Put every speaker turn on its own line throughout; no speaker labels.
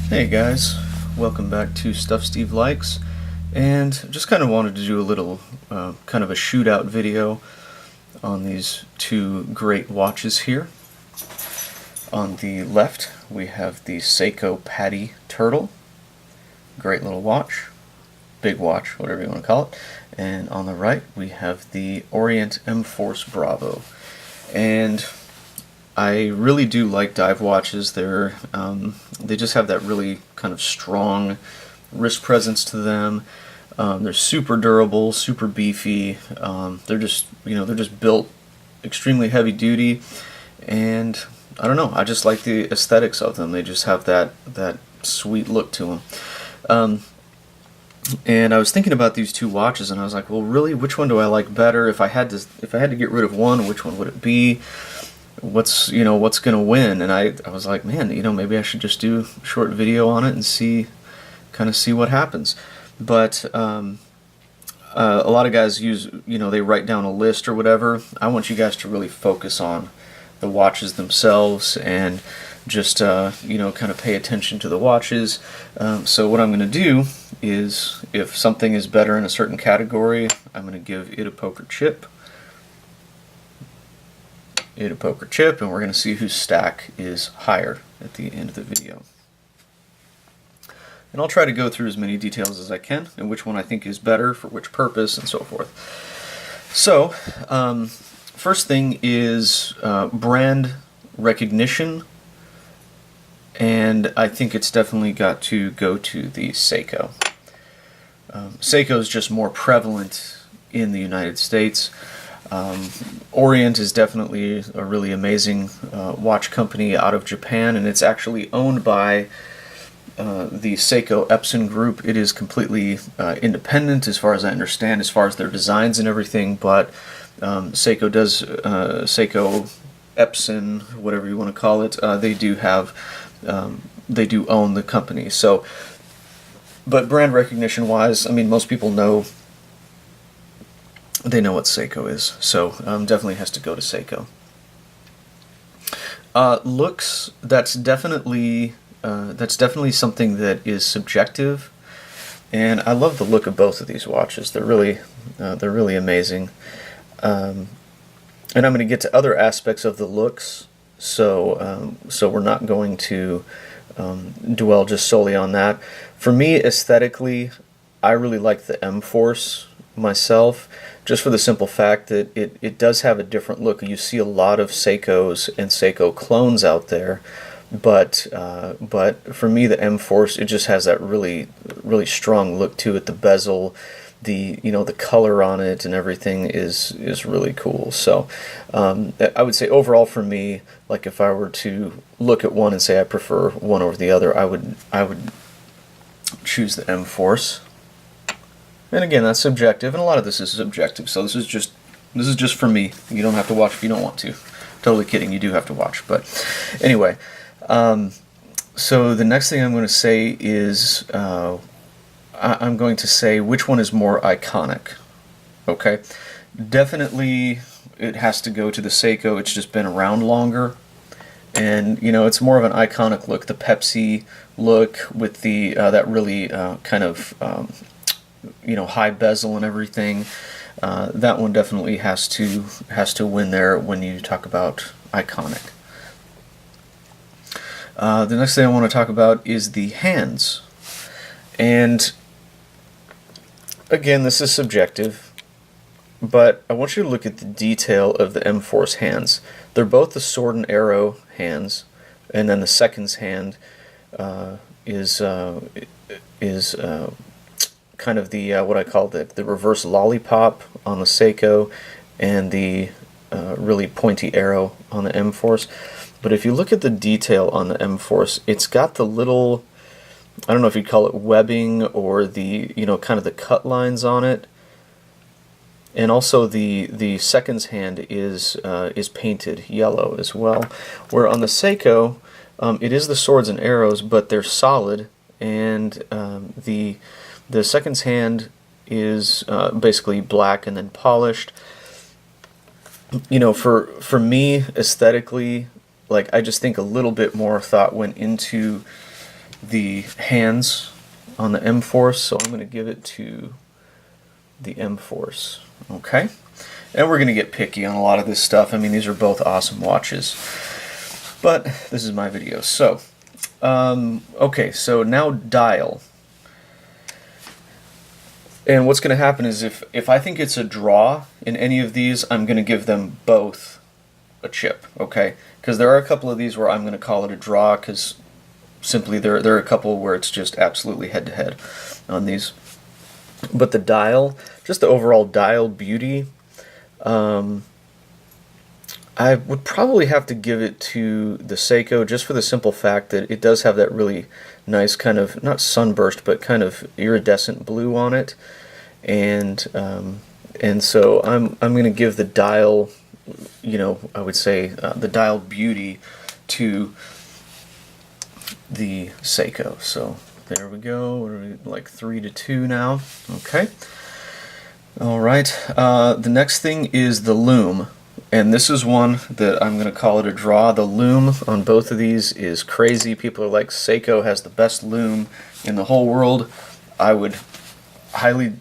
Hey guys, welcome back to Stuff Steve Likes, and just kind of wanted to do a little kind of a shootout video on these two great watches here. On the left we have the Seiko Turtle, great little watch, big watch, whatever you want to call it, and on the right we have the Orient M Force Bravo. And I really do like dive watches. They just have that really kind of strong wrist presence to them. They're super durable, super beefy. They're just built extremely heavy duty, and I don't know, I just like the aesthetics of them. They just have that sweet look to them. And I was thinking about these two watches, and I was like, well, really, which one do I like better? If I had to get rid of one, which one would it be? What's gonna win? And I was like, man, maybe I should just do a short video on it and see what happens. But a lot of guys they write down a list or whatever. I want you guys to really focus on the watches themselves and just kind of pay attention to the watches. So what I'm gonna do is, if something is better in a certain category, I'm gonna give it a poker chip, and we're going to see whose stack is higher at the end of the video. And I'll try to go through as many details as I can and which one I think is better for which purpose and so forth. So, first thing is brand recognition, and I think it's definitely got to go to the Seiko. Seiko is just more prevalent in the United States. Orient is definitely a really amazing watch company out of Japan, and it's actually owned by the Seiko Epson group. It is completely independent as far as I understand, as far as their designs and everything, but Seiko Epson, whatever you want to call it, they do own the company. So, but brand recognition wise, I mean, most people know what Seiko is, so definitely has to go to Seiko. Looks, that's definitely something that is subjective, and I love the look of both of these watches. They're really amazing, and I'm going to get to other aspects of the looks, so we're not going to dwell just solely on that. For me, aesthetically, I really like the M Force myself, just for the simple fact that it does have a different look. You see a lot of Seikos and Seiko clones out there, but for me, the M Force, it just has that really strong look to it. The bezel, the color on it and everything is really cool. So I would say overall for me, like if I were to look at one and say I prefer one over the other, I would choose the M Force. And again, that's subjective, and a lot of this is subjective, so this is just for me. You don't have to watch if you don't want to. Totally kidding, you do have to watch. But anyway, so the next thing I'm going to say is I'm going to say which one is more iconic. Okay, definitely it has to go to the Seiko. It's just been around longer, and it's more of an iconic look. The Pepsi look with the that really kind of high bezel and everything. That one definitely has to win there when you talk about iconic. The next thing I want to talk about is the hands, and again, this is subjective, but I want you to look at the detail of the M Force hands. They're both the sword and arrow hands, and then the second's hand is kind of the what I call the reverse lollipop on the Seiko, and the really pointy arrow on the M Force. But if you look at the detail on the M Force, it's got the little, I don't know if you'd call it webbing or the kind of the cut lines on it, and also the second's hand is painted yellow as well. Where on the Seiko, it is the swords and arrows, but they're solid, and the second's hand is basically black and then polished. you know, for me aesthetically, like I just think a little bit more thought went into the hands on the M Force, so I'm going to give it to the M Force. Okay, and we're going to get picky on a lot of this stuff. I mean, these are both awesome watches, but this is my video. So, okay, so now dial. And what's going to happen is if I think it's a draw in any of these, I'm going to give them both a chip, okay? Because there are a couple of these where I'm going to call it a draw, because simply there are a couple where it's just absolutely head-to-head on these. But the dial, just the overall dial beauty, I would probably have to give it to the Seiko, just for the simple fact that it does have that really nice kind of, not sunburst, but kind of iridescent blue on it. And so I'm going to give the dial, you know, I would say the dial beauty to the Seiko. So there we go. We're like 3-2 now. Okay. All right. The next thing is the Lume. And this is one that I'm going to call it a draw. The Lume on both of these is crazy. People are like, Seiko has the best Lume in the whole world. I would highly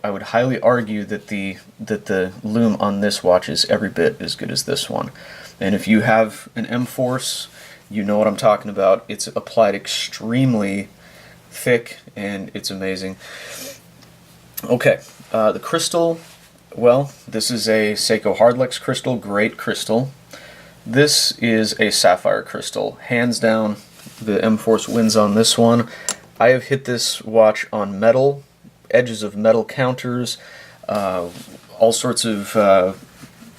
argue that the Lume on this watch is every bit as good as this one. And if you have an M Force, you know what I'm talking about. It's applied extremely thick, and it's amazing. Okay, the crystal. Well, this is a Seiko Hardlex crystal, great crystal. This is a sapphire crystal. Hands down, the M Force wins on this one. I have hit this watch on metal, edges of metal counters, all sorts of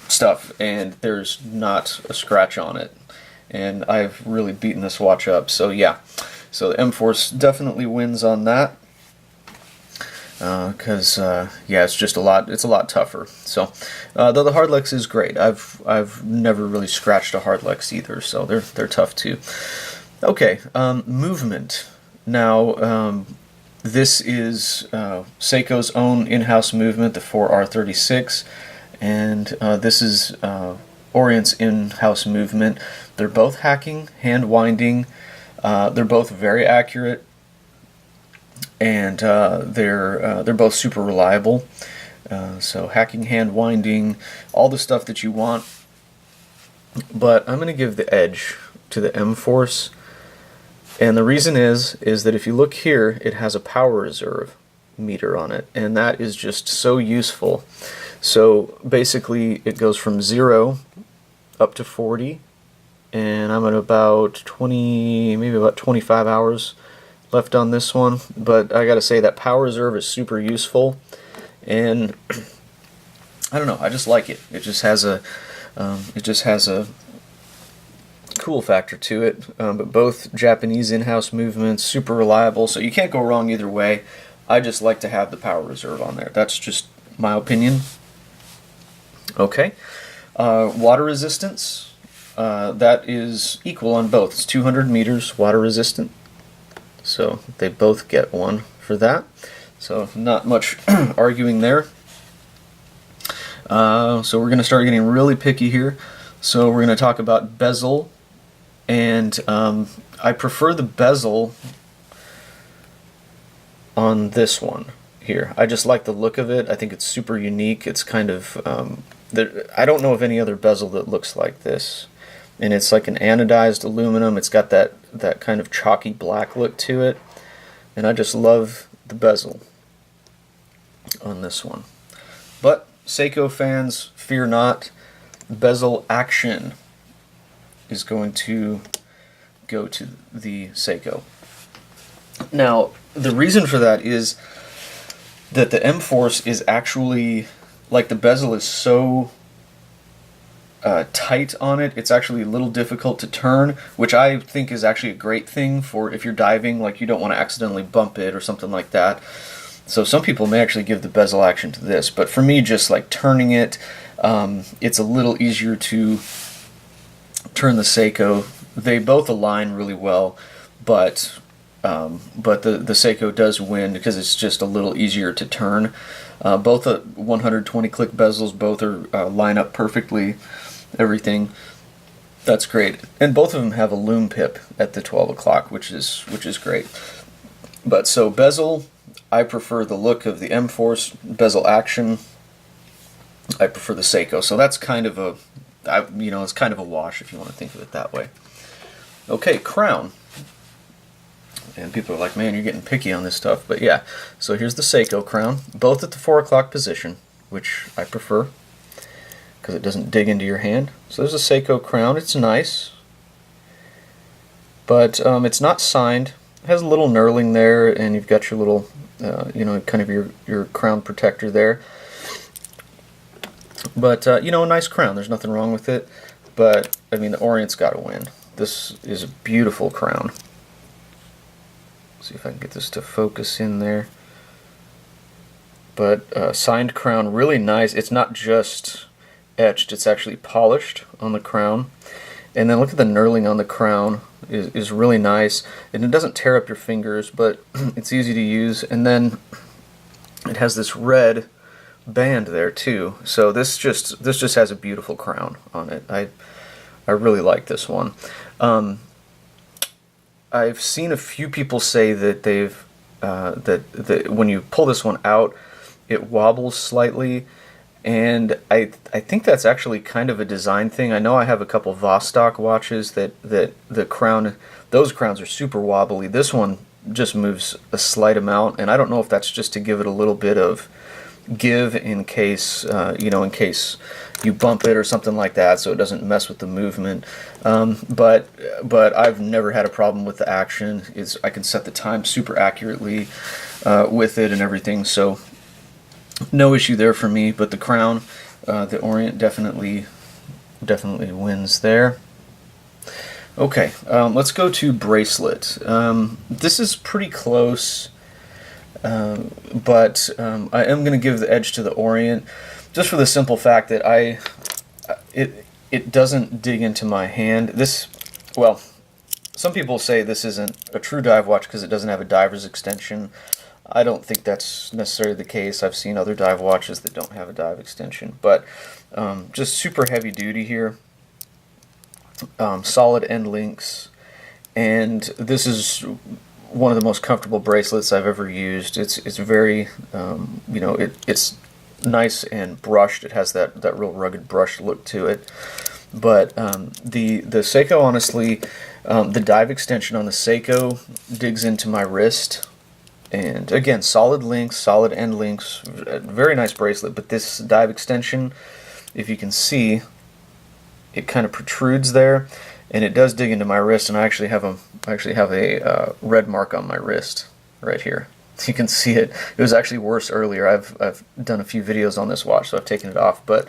stuff, and there's not a scratch on it. And I've really beaten this watch up, so yeah. So the M Force definitely wins on that. Because yeah, it's just a lot tougher. So though the Hardlex is great, I've never really scratched a Hardlex either, so they're tough too. Okay, movement. Now this is Seiko's own in-house movement, the 4R36, and this is Orient's in-house movement. They're both hacking, hand winding. They're both very accurate. And they're both super reliable. So hacking, hand winding, all the stuff that you want. But I'm going to give the edge to the M Force. And the reason is that if you look here, it has a power reserve meter on it. And that is just so useful. So basically it goes from 0 up to 40. And I'm at about 20, maybe about 25 hours left on this one, but I gotta say that power reserve is super useful, and I don't know, I just like it. It just has a cool factor to it. But both Japanese in-house movements, super reliable, so you can't go wrong either way. I just like to have the power reserve on there. That's just my opinion. Okay, water resistance. That is equal on both. It's 200 meters water resistant. So they both get one for that. So not much arguing there. So we're going to start getting really picky here. So we're going to talk about bezel. And I prefer the bezel on this one here. I just like the look of it. I think it's super unique. It's kind of... I don't know of any other bezel that looks like this. And it's like an anodized aluminum. It's got that kind of chalky black look to it. And I just love the bezel on this one. But Seiko fans, fear not. Bezel action is going to go to the Seiko. Now, the reason for that is that the M Force is actually, like, the bezel is so tight on it, it's actually a little difficult to turn, which I think is actually a great thing for if you're diving, like you don't want to accidentally bump it or something like that. So some people may actually give the bezel action to this, but for me, just like turning it, it's a little easier to turn the Seiko. They both align really well, but the Seiko does win because it's just a little easier to turn. Both 120 click bezels, both are line up perfectly, everything. That's great. And both of them have a Lume pip at the 12 o'clock, which is great. But so bezel, I prefer the look of the M Force. Bezel action, I prefer the Seiko. So that's kind of a, it's kind of a wash if you want to think of it that way. Okay, crown. And people are like, man, you're getting picky on this stuff. But yeah, so here's the Seiko crown, both at the 4 o'clock position, which I prefer because it doesn't dig into your hand. So there's a Seiko crown. It's nice, but it's not signed. It has a little knurling there, and you've got your little, kind of your crown protector there. But, a nice crown. There's nothing wrong with it. But, I mean, the Orient's got to win. This is a beautiful crown. See if I can get this to focus in there. But signed crown, really nice. It's not just etched, it's actually polished on the crown. And then look at the knurling on the crown is really nice. And it doesn't tear up your fingers, but it's easy to use. And then it has this red band there too. So this just has a beautiful crown on it. I really like this one. I've seen a few people say that they've that when you pull this one out, it wobbles slightly, and I think that's actually kind of a design thing. I know I have a couple Vostok watches that the crown, those crowns are super wobbly. This one just moves a slight amount, and I don't know if that's just to give it a little bit of give in case in case you bump it or something like that, so it doesn't mess with the movement. But I've never had a problem with the action. I can set the time super accurately with it and everything, so no issue there for me. But the crown, the Orient definitely wins there. Okay, let's go to bracelet. This is pretty close. But I am going to give the edge to the Orient, just for the simple fact that it doesn't dig into my hand. Well, some people say this isn't a true dive watch because it doesn't have a diver's extension. I don't think that's necessarily the case. I've seen other dive watches that don't have a dive extension, but just super heavy duty here. Solid end links, and this is one of the most comfortable bracelets I've ever used. It's very, it's nice and brushed. It has that real rugged brushed look to it. But the Seiko, honestly, the dive extension on the Seiko digs into my wrist. And again, solid links, solid end links, very nice bracelet. But this dive extension, if you can see, it kind of protrudes there, and it does dig into my wrist. And I actually have a red mark on my wrist right here. You can see it. It was actually worse earlier. I've done a few videos on this watch, so I've taken it off. But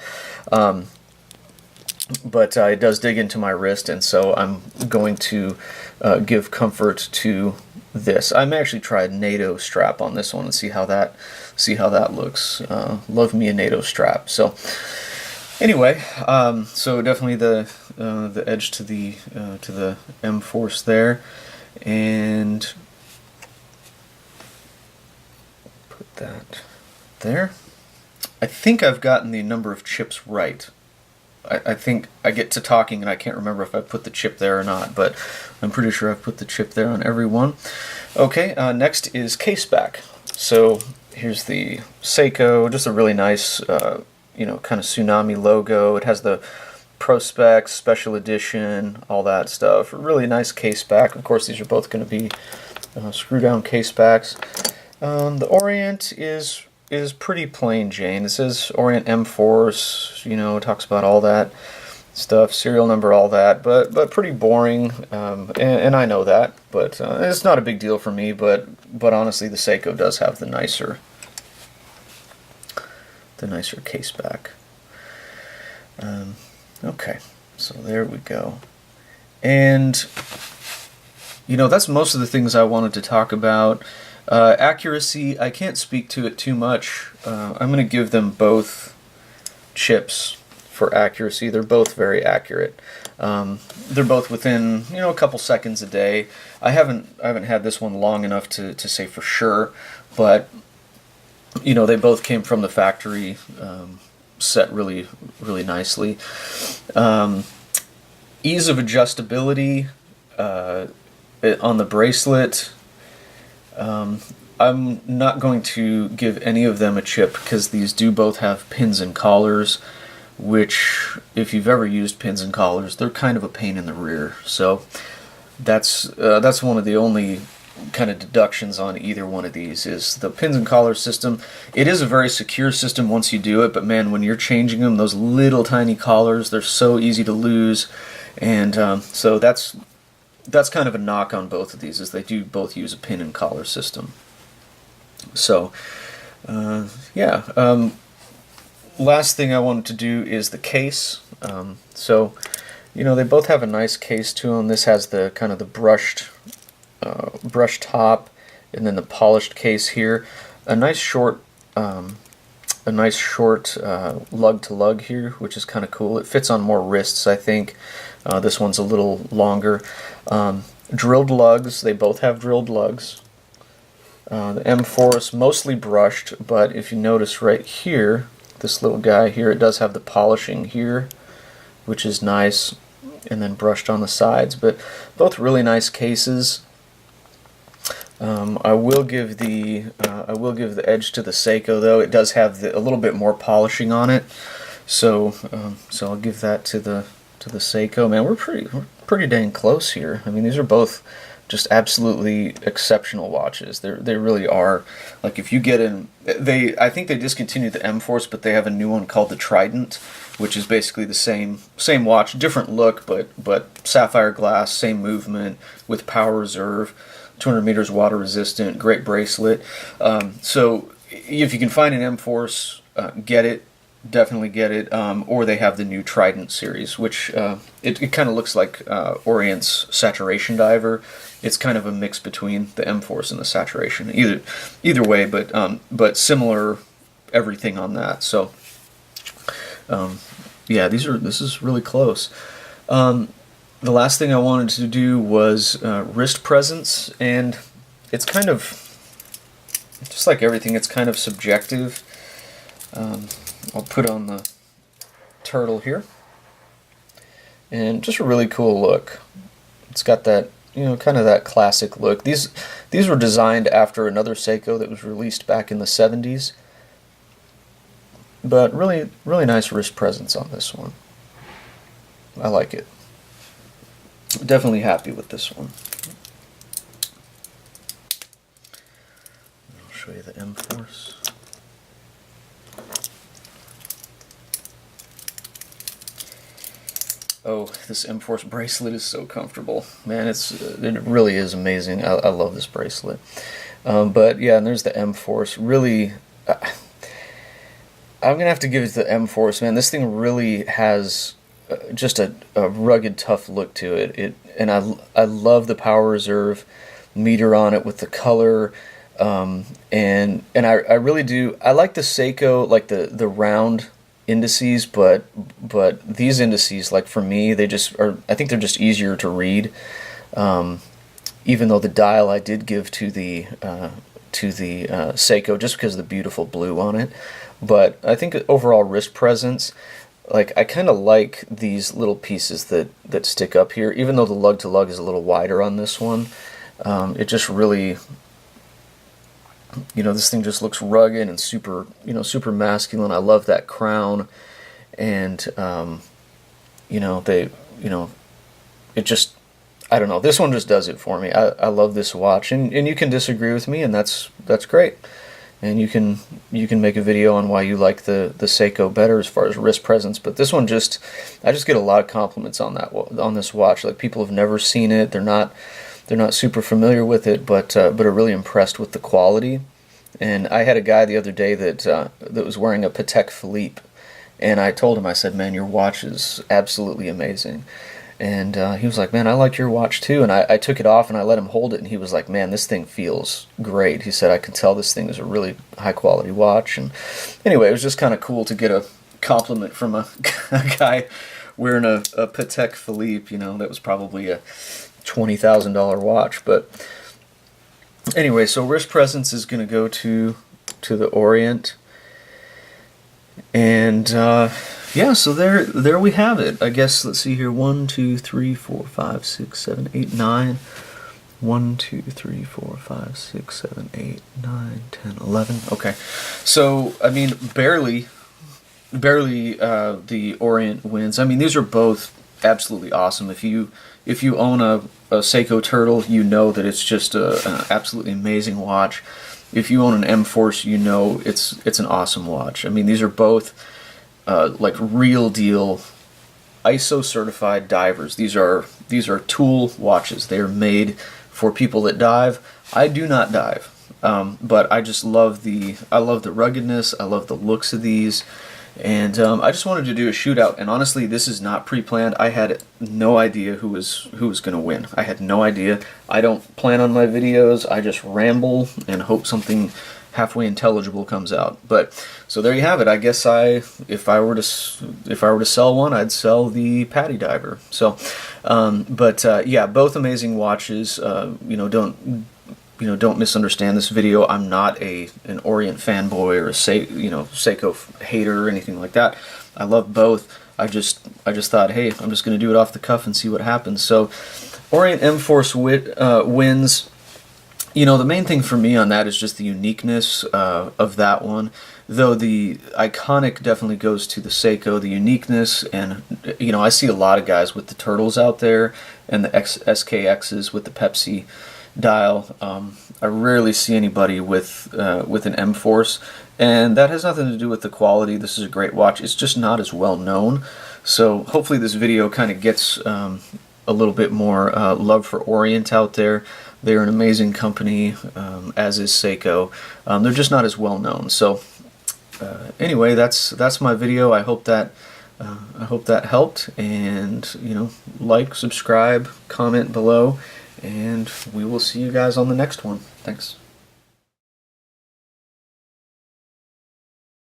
it does dig into my wrist, and so I'm going to give comfort to this. I may actually try a NATO strap on this one and see how that looks. Love me a NATO strap. So anyway, so definitely the edge to the M Force there, and put that there. I think I've gotten the number of chips right. I think I get to talking and I can't remember if I put the chip there or not, but I'm pretty sure I've put the chip there on every one. Okay, next is Caseback. So here's the Seiko, just a really nice, kind of tsunami logo. It has the Prospect, Special Edition, all that stuff. Really nice Caseback. Of course, these are both going to be screw-down Casebacks. The Orient is pretty plain Jane. It says Orient M Force, it talks about all that stuff, serial number, all that, but pretty boring, and I know that, but it's not a big deal for me, but honestly, the Seiko does have the nicer Caseback. Okay, so there we go. And, that's most of the things I wanted to talk about. Accuracy, I can't speak to it too much. I'm going to give them both chips for accuracy. They're both very accurate. They're both within a couple seconds a day. I haven't had this one long enough to say for sure, but you know, they both came from the factory, set really nicely. Ease of adjustability on the bracelet. I'm not going to give any of them a chip because these do both have pins and collars, which, if you've ever used pins and collars, they're kind of a pain in the rear. So that's one of the only kind of deductions on either one of these is the pins and collars system. It is a very secure system once you do it, but man, when you're changing them, those little tiny collars, they're so easy to lose, and so that's kind of a knock on both of these, is they do both use a pin and collar system. So yeah, last thing I wanted to do is the case. So you know, they both have a nice case to them. This has the kind of the brushed top, and then the polished case here. A nice short lug to lug here, which is kind of cool. It fits on more wrists, I think. This one's a little longer. Drilled lugs. They both have drilled lugs. The M Force mostly brushed, but if you notice right here, this little guy here, it does have the polishing here, which is nice, and then brushed on the sides. But both really nice cases. I will give the edge to the Seiko, though. It does have a little bit more polishing on it, so I'll give that to the Seiko. Man, we're pretty dang close here. I mean, these are both just absolutely exceptional watches. They really are. Like, if you get in, I think they discontinued the M Force, but they have a new one called the Trident, which is basically the same watch, different look, but sapphire glass, same movement with power reserve, 200 meters water resistant, great bracelet. So if you can find an M Force, get it. Definitely get it. Or they have the new Trident series, which it kind of looks like Orient's Saturation Diver. It's kind of a mix between the M Force and the Saturation. Either way, but similar everything on that. So yeah, this is really close. The last thing I wanted to do was wrist presence, and it's kind of just like everything. It's kind of subjective. I'll put on the Turtle here, and just a really cool look. It's got that, you know, kind of that classic look. These were designed after another Seiko that was released back in the 70s, but really nice wrist presence on this one. I like it. Definitely happy with this one. I'll show you the M Force. Oh, this M Force bracelet is so comfortable. Man, it really is amazing. I love this bracelet. But yeah, and there's the M Force. Really, I'm going to have to give it to the M Force, man. This thing really has just a rugged, tough look to it. And I love the power reserve meter on it with the color. And I really do. I like the Seiko, like the round indices, but these indices, like for me, they just are. I think they're just easier to read. Even though the dial I did give to the Seiko just because of the beautiful blue on it, but I think overall wrist presence, like I kind of like these little pieces that stick up here. Even though the lug to lug is a little wider on this one, it just really, you know, this thing just looks rugged and super, you know, super masculine. I love that crown, and you know, it just, I don't know. This one just does it for me. I love this watch, and you can disagree with me, and that's great. And you can make a video on why you like the Seiko better as far as wrist presence. But this one I just get a lot of compliments on this watch. Like, people have never seen it. They're not super familiar with it, but are really impressed with the quality. And I had a guy the other day that was wearing a Patek Philippe, and I told him, I said, man, your watch is absolutely amazing. And he was like, man, I like your watch too. And I took it off and I let him hold it, and he was like, man, this thing feels great. He said, I can tell this thing is a really high quality watch. And anyway, it was just kind of cool to get a compliment from a guy wearing a Patek Philippe. You know, that was probably a $20,000 watch. But anyway, so wrist presence is going to go to to the Orient. And yeah, so there we have it. I guess, let's see here, 1, 2, 3, 4, 5, 6, 7, 8, 9. 1, 2, 3, 4, 5, 6, 7, 8, 9, 10, 11. Okay, so I mean, barely the Orient wins. I mean, these are both absolutely awesome. If you own a Seiko Turtle, you know that it's just an absolutely amazing watch. If you own an M Force, you know it's an awesome watch. I mean, these are both like real deal ISO certified divers. These are tool watches. They are made for people that dive. I do not dive, but I just love the ruggedness. I love the looks of these, and I just wanted to do a shootout. And honestly, this is not pre-planned. I had no idea who was going to win. I had no idea. I don't plan on my videos. I just ramble and hope something halfway intelligible comes out. But so there you have it. I guess if I were to sell one, I'd sell the Patty Diver. So, yeah, both amazing watches. Don't misunderstand this video. I'm not an Orient fanboy or a Seiko hater or anything like that. I love both. I just thought, hey, I'm just going to do it off the cuff and see what happens. So, Orient M Force wins. The main thing for me on that is just the uniqueness of that one. Though the iconic definitely goes to the Seiko, the uniqueness, and I see a lot of guys with the Turtles out there and the SKXs with the Pepsi dial. I rarely see anybody with an M Force, and that has nothing to do with the quality. This is a great watch. It's just not as well known. So hopefully this video kind of gets a little bit more love for Orient out there. They're an amazing company, as is Seiko. They're just not as well known. So anyway, that's my video. I hope that helped. And like, subscribe, comment below, and we will see you guys on the next one. Thanks.